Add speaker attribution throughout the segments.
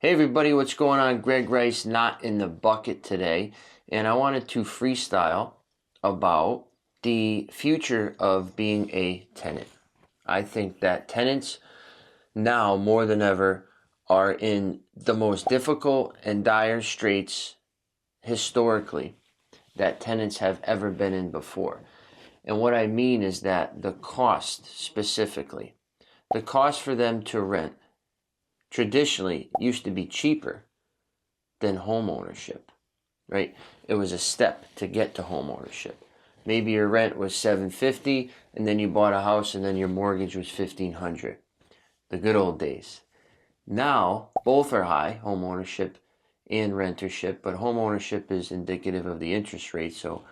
Speaker 1: Hey everybody, what's going on? Greg Rice, not in the bucket today, and I wanted to freestyle about the future of being a tenant. I think that tenants now more than ever are in the most difficult and dire straits historically that tenants have ever been in before. And what I mean is that the cost specifically, the cost for them to rent traditionally used to be cheaper than home ownership, right? It was a step to get to home ownership. Maybe your rent was $750 and then you bought a house and then your mortgage was $1,500. The good old days. Now, both are high, home ownership and rentership, but home ownership is indicative of the interest rate, so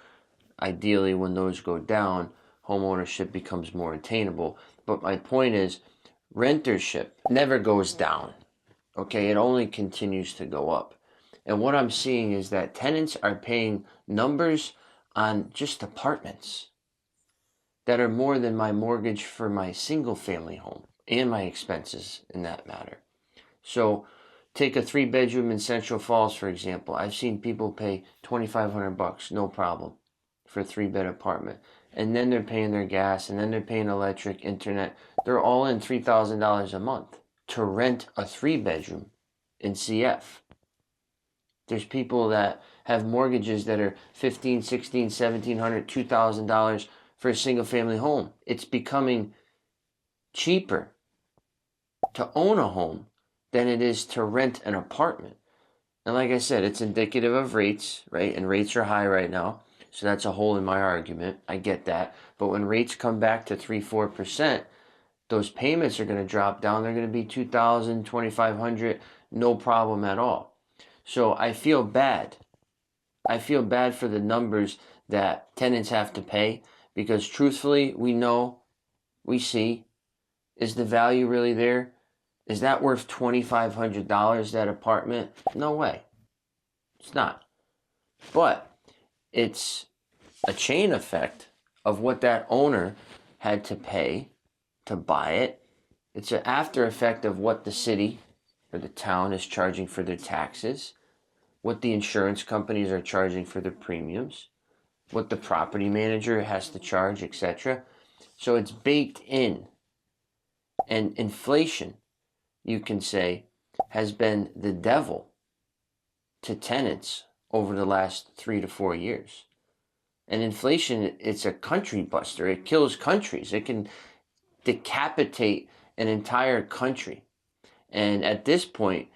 Speaker 1: ideally when those go down, home ownership becomes more attainable. But my point is, rentership never goes down, okay? It only continues to go up. And what I'm seeing is that tenants are paying numbers on just apartments that are more than my mortgage for my single family home and my expenses in that matter. So take a 3-bedroom in Central Falls, for example. I've seen people pay $2,500, no problem, for a 3-bed apartment. And then they're paying their gas, and then they're paying electric, internet. They're all in $3,000 a month to rent a 3-bedroom in CF. There's people that have mortgages that are $1,500, $1,600, $1,700, $2,000 for a single family home. It's becoming cheaper to own a home than it is to rent an apartment. And like I said, it's indicative of rates, right? And rates are high right now. So that's a hole in my argument. I get that. But when rates come back to 3-4%, those payments are going to drop down. They're going to be $2,000, $2,500, no problem at all. So I feel bad. I feel bad for the numbers that tenants have to pay because truthfully, we know, we see, is the value really there? Is that worth $2,500, that apartment? No way. It's not. But it's a chain effect of what that owner had to pay to buy it. It's an after effect of what the city or the town is charging for their taxes, what the insurance companies are charging for their premiums, what the property manager has to charge, etc. So it's baked in. And inflation, you can say, has been the devil to tenants over the last 3 to 4 years. And inflation, it's a country buster. It kills countries. It can decapitate an entire country. And at this point,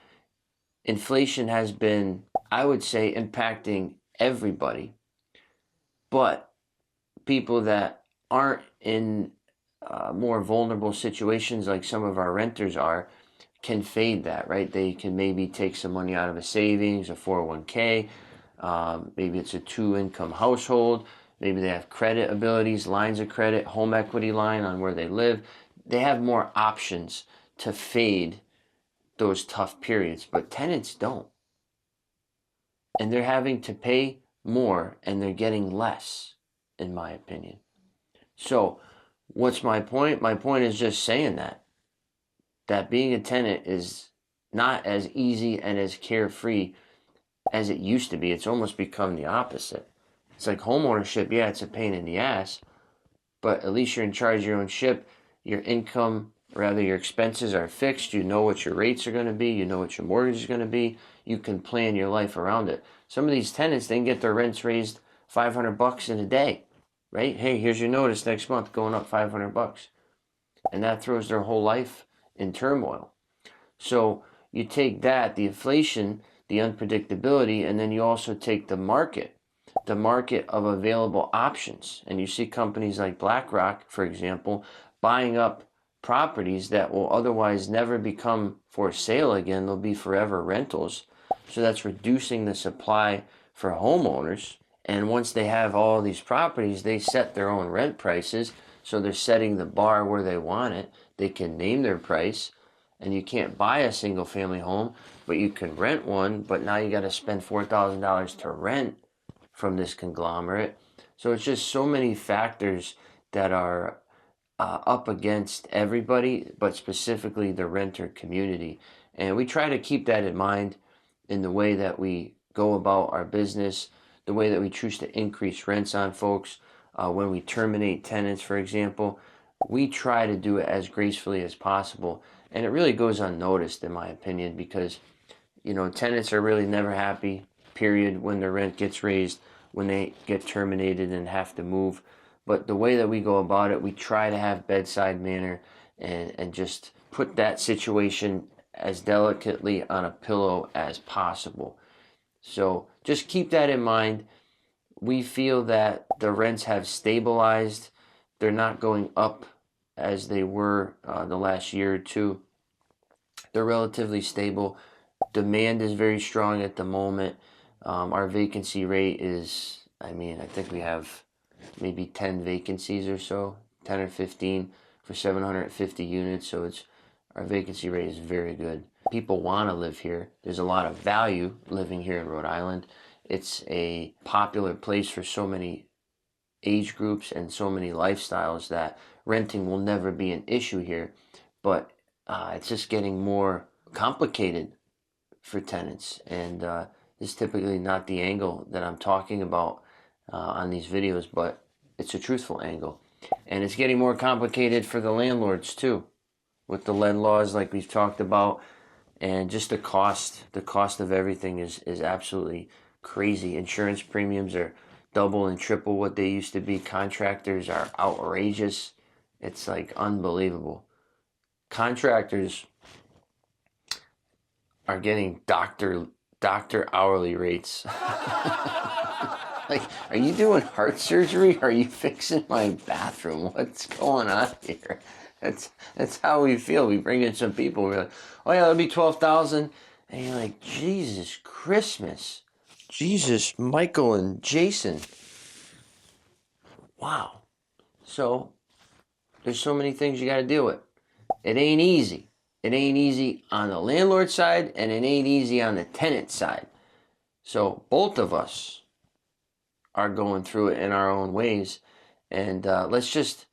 Speaker 1: inflation has been, I would say, impacting everybody. But people that aren't in more vulnerable situations like some of our renters are, can fade that, right? They can maybe take some money out of a savings, a 401k. Maybe it's a 2-income household. Maybe they have credit abilities, lines of credit, home equity line on where they live. They have more options to fade those tough periods, but tenants don't. And they're having to pay more and they're getting less, in my opinion. So what's my point? My point is just saying that being a tenant is not as easy and as carefree as it used to be. It's almost become the opposite. It's like home ownership, yeah, it's a pain in the ass, but at least you're in charge of your own ship. Your income, rather your expenses are fixed. You know what your rates are going to be. You know what your mortgage is going to be. You can plan your life around it. Some of these tenants, they can get their rents raised $500 in a day, right? Hey, here's your notice next month going up $500. And that throws their whole life in turmoil. So you take that, the inflation, the unpredictability, and then you also take the market of available options. And you see companies like BlackRock, for example, buying up properties that will otherwise never become for sale again. They'll be forever rentals. So that's reducing the supply for homeowners. And once they have all these properties, they set their own rent prices. So they're setting the bar where they want it. They can name their price. And you can't buy a single family home, but you can rent one. But now you got to spend $4,000 to rent from this conglomerate. So it's just so many factors that are up against everybody, but specifically the renter community. And we try to keep that in mind in the way that we go about our business, the way that we choose to increase rents on folks. When we terminate tenants, for example, we try to do it as gracefully as possible. And it really goes unnoticed, in my opinion, because, tenants are really never happy, period, when their rent gets raised, when they get terminated and have to move. But the way that we go about it, we try to have bedside manner and just put that situation as delicately on a pillow as possible. So just keep that in mind. We feel that the rents have stabilized. They're not going up as they were the last year or two. They're relatively stable. Demand is very strong at the moment. Our vacancy rate is, I think we have maybe 10 vacancies or so, 10 or 15 for 750 units. So our vacancy rate is very good. People want to live here. There's a lot of value living here in Rhode Island. It's a popular place for so many age groups and so many lifestyles that renting will never be an issue here. But it's just getting more complicated for tenants. And this is typically not the angle that I'm talking about on these videos, but it's a truthful angle. And it's getting more complicated for the landlords too, with the lead laws like we've talked about, and just the cost of everything is absolutely crazy. Insurance premiums are double and triple what they used to be. Contractors are outrageous. It's like unbelievable. Contractors are getting doctor hourly rates. Like, are you doing heart surgery? Are you fixing my bathroom? What's going on here? That's how we feel. We bring in some people. We're like, oh yeah, that'll be 12,000, and you're like, Jesus Christmas, Jesus, Michael and Jason. Wow. So there's so many things you got to deal with. It ain't easy. It ain't easy on the landlord side, and it ain't easy on the tenant side. So both of us are going through it in our own ways, and let's just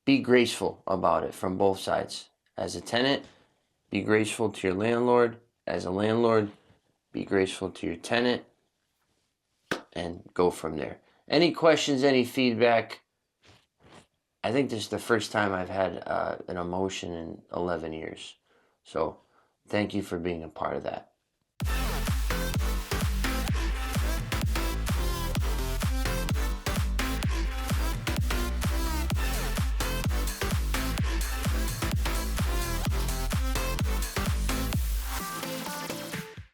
Speaker 1: be graceful about it from both sides. As a tenant, be graceful to your landlord. As a landlord, be graceful to your tenant, and go from there. Any questions, any feedback? I think this is the first time I've had an emotion in 11 years. So thank you for being a part of that.